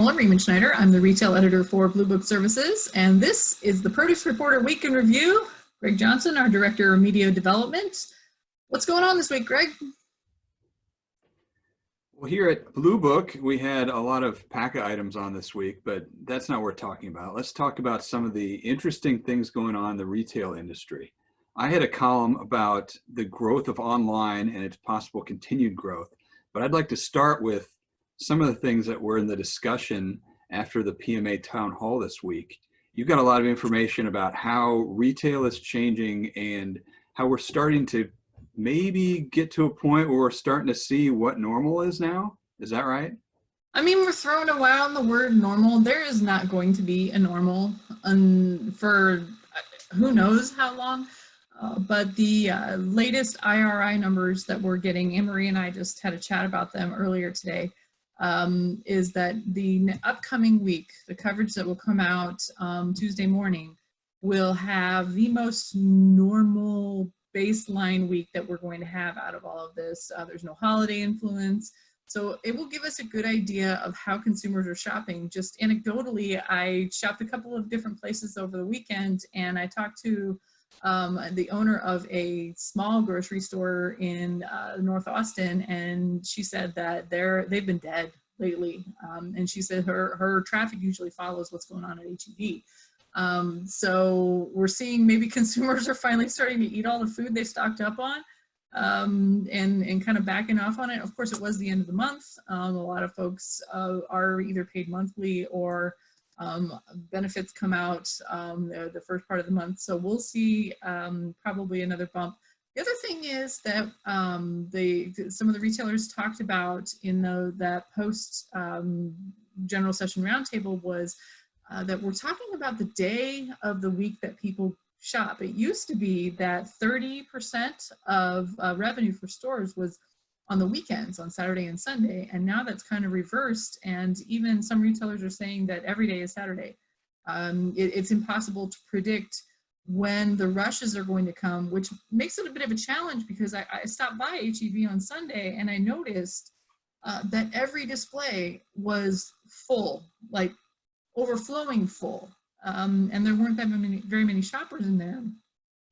I'm Raymond Schneider. I'm the retail editor for Blue Book Services, and this is the Produce Reporter Week in Review. Greg Johnson, our Director of Media Development. What's going on this week, Greg? Well, here at Blue Book, we had a lot of PACA items on this week, but that's not what we're talking about. Let's talk about some of the interesting things going on in the retail industry. I had a column about the growth of online and its possible continued growth, but I'd like to start with some of the things that were in the discussion after the PMA town hall this week. You've got a lot of information about how retail is changing and how we're starting to maybe get to a point where we're starting to see what normal is now. Is that right? I mean, we're throwing around the word normal. There is not going to be a normal for who knows how long. But the latest IRI numbers that we're getting, Anne-Marie and I just had a chat about them earlier today, is that the upcoming week, the coverage that will come out Tuesday morning, will have the most normal baseline week that we're going to have out of all of this. There's no holiday influence. So it will give us a good idea of how consumers are shopping. Just anecdotally, I shopped a couple of different places over the weekend, and I talked to the owner of a small grocery store in North Austin, and she said that they've been dead lately. And she said her traffic usually follows what's going on at HEB. So we're seeing maybe consumers are finally starting to eat all the food they stocked up on, and kind of backing off on it. Of course, it was the end of the month. A lot of folks are either paid monthly or benefits come out the first part of the month. So we'll see probably another bump. The other thing is that some of the retailers talked about in that post general session roundtable was that we're talking about the day of the week that people shop. It used to be that 30% of revenue for stores was on the weekends, on Saturday and Sunday, and now that's kind of reversed, and even some retailers are saying that every day is Saturday. It's impossible to predict when the rushes are going to come, which makes it a bit of a challenge, because I stopped by HEB on Sunday and I noticed that every display was full, like overflowing full, and there weren't that very many shoppers in there.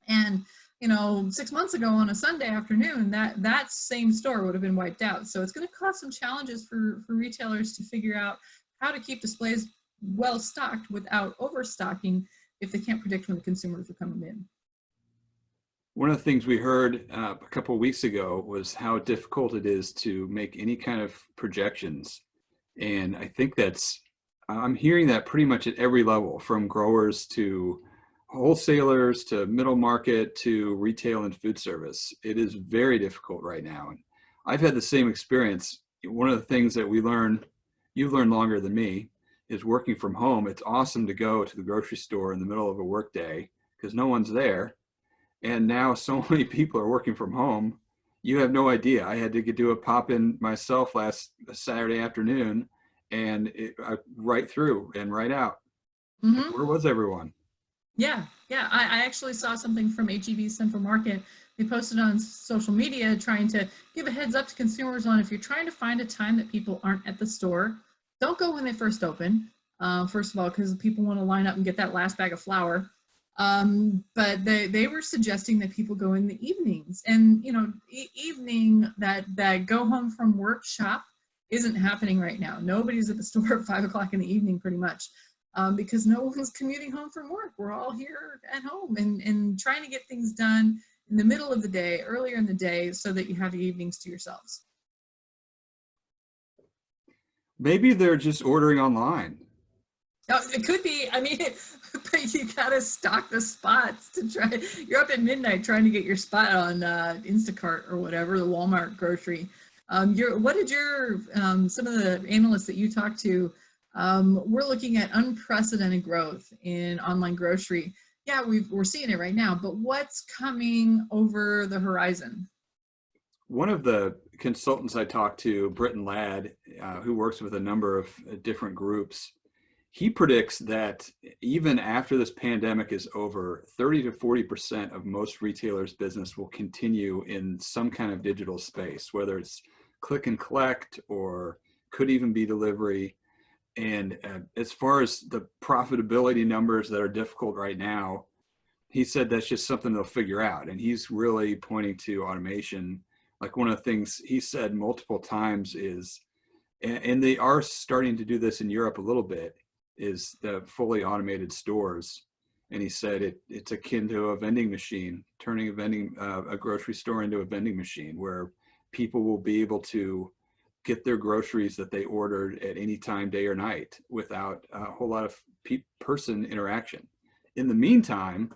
And 6 months ago on a Sunday afternoon, that same store would have been wiped out. So it's going to cause some challenges for retailers to figure out how to keep displays well stocked without overstocking if they can't predict when the consumers are coming in. One of the things we heard a couple of weeks ago was how difficult it is to make any kind of projections. And I think I'm hearing that pretty much at every level, from growers to wholesalers to middle market to retail and food service. It is very difficult right now. And I've had the same experience. One of the things that you've learned longer than me, is working from home. It's awesome to go to the grocery store in the middle of a work day because no one's there. And now so many people are working from home. You have no idea. I had to do a pop-in myself last Saturday afternoon, and right through and right out. Mm-hmm. Where was everyone? Yeah. I actually saw something from HEB Central Market. They posted on social media trying to give a heads up to consumers on, if you're trying to find a time that people aren't at the store, don't go when they first open. First of all, because people want to line up and get that last bag of flour. But they were suggesting that people go in the evenings, and evening that go home from work shop isn't happening right now. Nobody's at the store at 5 o'clock in the evening, pretty much. Because no one's commuting home from work. We're all here at home and trying to get things done in the middle of the day, earlier in the day, so that you have the evenings to yourselves. Maybe they're just ordering online. Oh, it could be. I mean, but you gotta stock the spots to try. You're up at midnight trying to get your spot on Instacart or whatever, the Walmart grocery. Some of the analysts that you talked to, we're looking at unprecedented growth in online grocery. Yeah, we're seeing it right now, but what's coming over the horizon? One of the consultants I talked to, Britton Ladd, who works with a number of different groups, he predicts that even after this pandemic is over, 30 to 40% of most retailers' business will continue in some kind of digital space, whether it's click and collect or could even be delivery. And as far as the profitability numbers that are difficult right now, he said that's just something they'll figure out. And he's really pointing to automation. Like one of the things he said multiple times is, and they are starting to do this in Europe a little bit, is the fully automated stores. And he said it's akin to a vending machine, turning a grocery store into a vending machine where people will be able to get their groceries that they ordered at any time, day or night, without a whole lot of person interaction. In the meantime,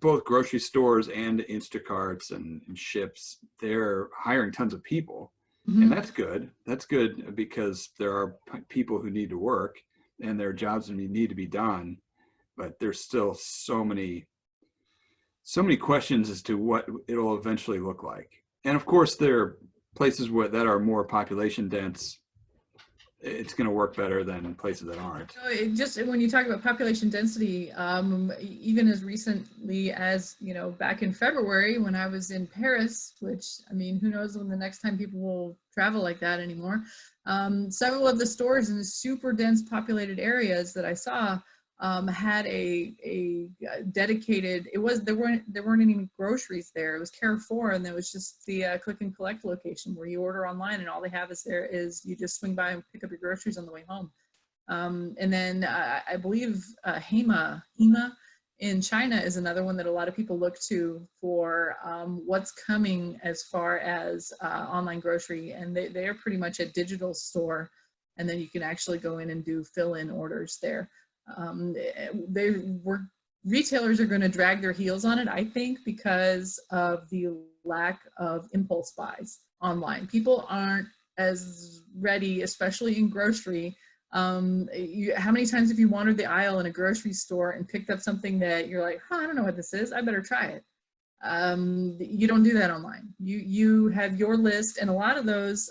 both grocery stores and Instacarts and Ships, they're hiring tons of people. Mm-hmm. And that's good. That's good because there are people who need to work and there are jobs that need to be done. But there's still so many questions as to what it'll eventually look like. And of course, there are places that are more population dense. It's going to work better than places that aren't. Just when you talk about population density, even as recently as, back in February when I was in Paris, which, I mean, who knows when the next time people will travel like that anymore. Several of the stores in the super dense populated areas that I saw had a dedicated, there weren't any groceries there. It was Carrefour, and there was just the click and collect location where you order online and all they have is you just swing by and pick up your groceries on the way home. And then I believe Hema in China is another one that a lot of people look to for what's coming as far as online grocery, and they are pretty much a digital store, and then you can actually go in and do fill-in orders there. Retailers are going to drag their heels on it, I think, because of the lack of impulse buys online. People aren't as ready, especially in grocery. How many times have you wandered the aisle in a grocery store and picked up something that you're like, I don't know what this is, I better try it. You don't do that online. You have your list, and a lot of those,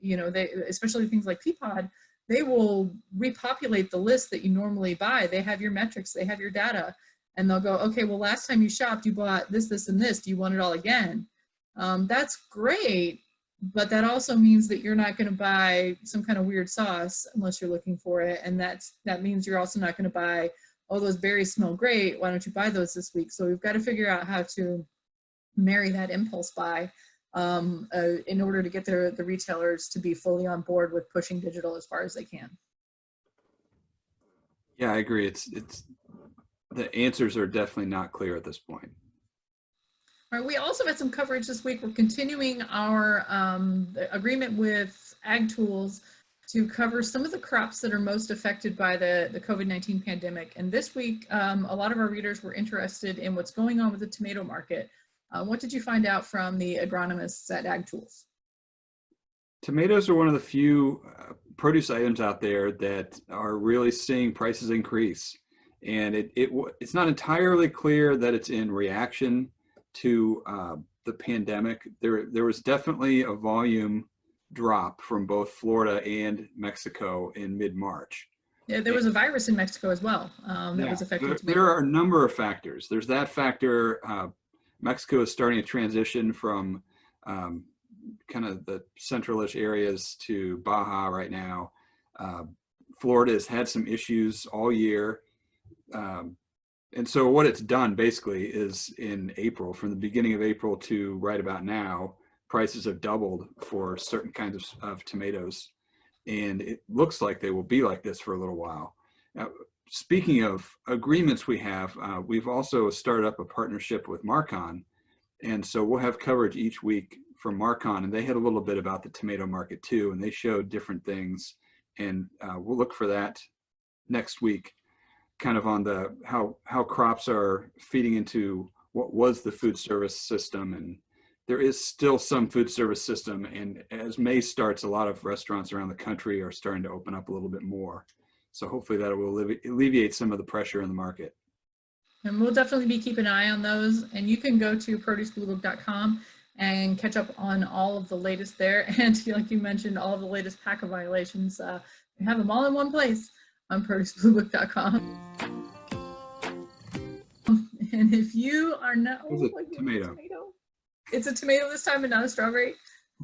especially things like Peapod, they will repopulate the list that you normally buy. They have your metrics, they have your data, and they'll go, okay, well, last time you shopped, you bought this, this, and this. Do you want it all again? That's great, but that also means that you're not going to buy some kind of weird sauce unless you're looking for it. And that means you're also not going to buy, oh, those berries smell great, why don't you buy those this week? So we've got to figure out how to marry that impulse buy in order to get the retailers to be fully on board with pushing digital as far as they can. Yeah, I agree. It's the answers are definitely not clear at this point. All right, we also had some coverage this week. We're continuing our agreement with Ag Tools to cover some of the crops that are most affected by the COVID-19 pandemic. And this week, a lot of our readers were interested in what's going on with the tomato market. What did you find out from the agronomists at Ag Tools? Tomatoes are one of the few produce items out there that are really seeing prices increase. And it's not entirely clear that it's in reaction to the pandemic. There was definitely a volume drop from both Florida and Mexico in mid-March. Yeah, there was a virus in Mexico as well that was affecting tomatoes. There are a number of factors. There's that factor. Mexico is starting to transition from kind of the centralish areas to Baja right now. Florida has had some issues all year. And so what it's done basically is in April, from the beginning of April to right about now, prices have doubled for certain kinds of tomatoes. And it looks like they will be like this for a little while. Now, speaking of agreements we've also started up a partnership with Marcon. And so we'll have coverage each week from Marcon, and they had a little bit about the tomato market too, and they showed different things. And we'll look for that next week, kind of on the how crops are feeding into what was the food service system. And there is still some food service system, and as May starts, a lot of restaurants around the country are starting to open up a little bit more. So hopefully that will alleviate some of the pressure in the market. And we'll definitely be keeping an eye on those. And you can go to producebluebook.com and catch up on all of the latest there. And like you mentioned, all of the latest PACA violations. We have them all in one place on producebluebook.com. And if you are not, It's a tomato. It's a tomato this time and not a strawberry.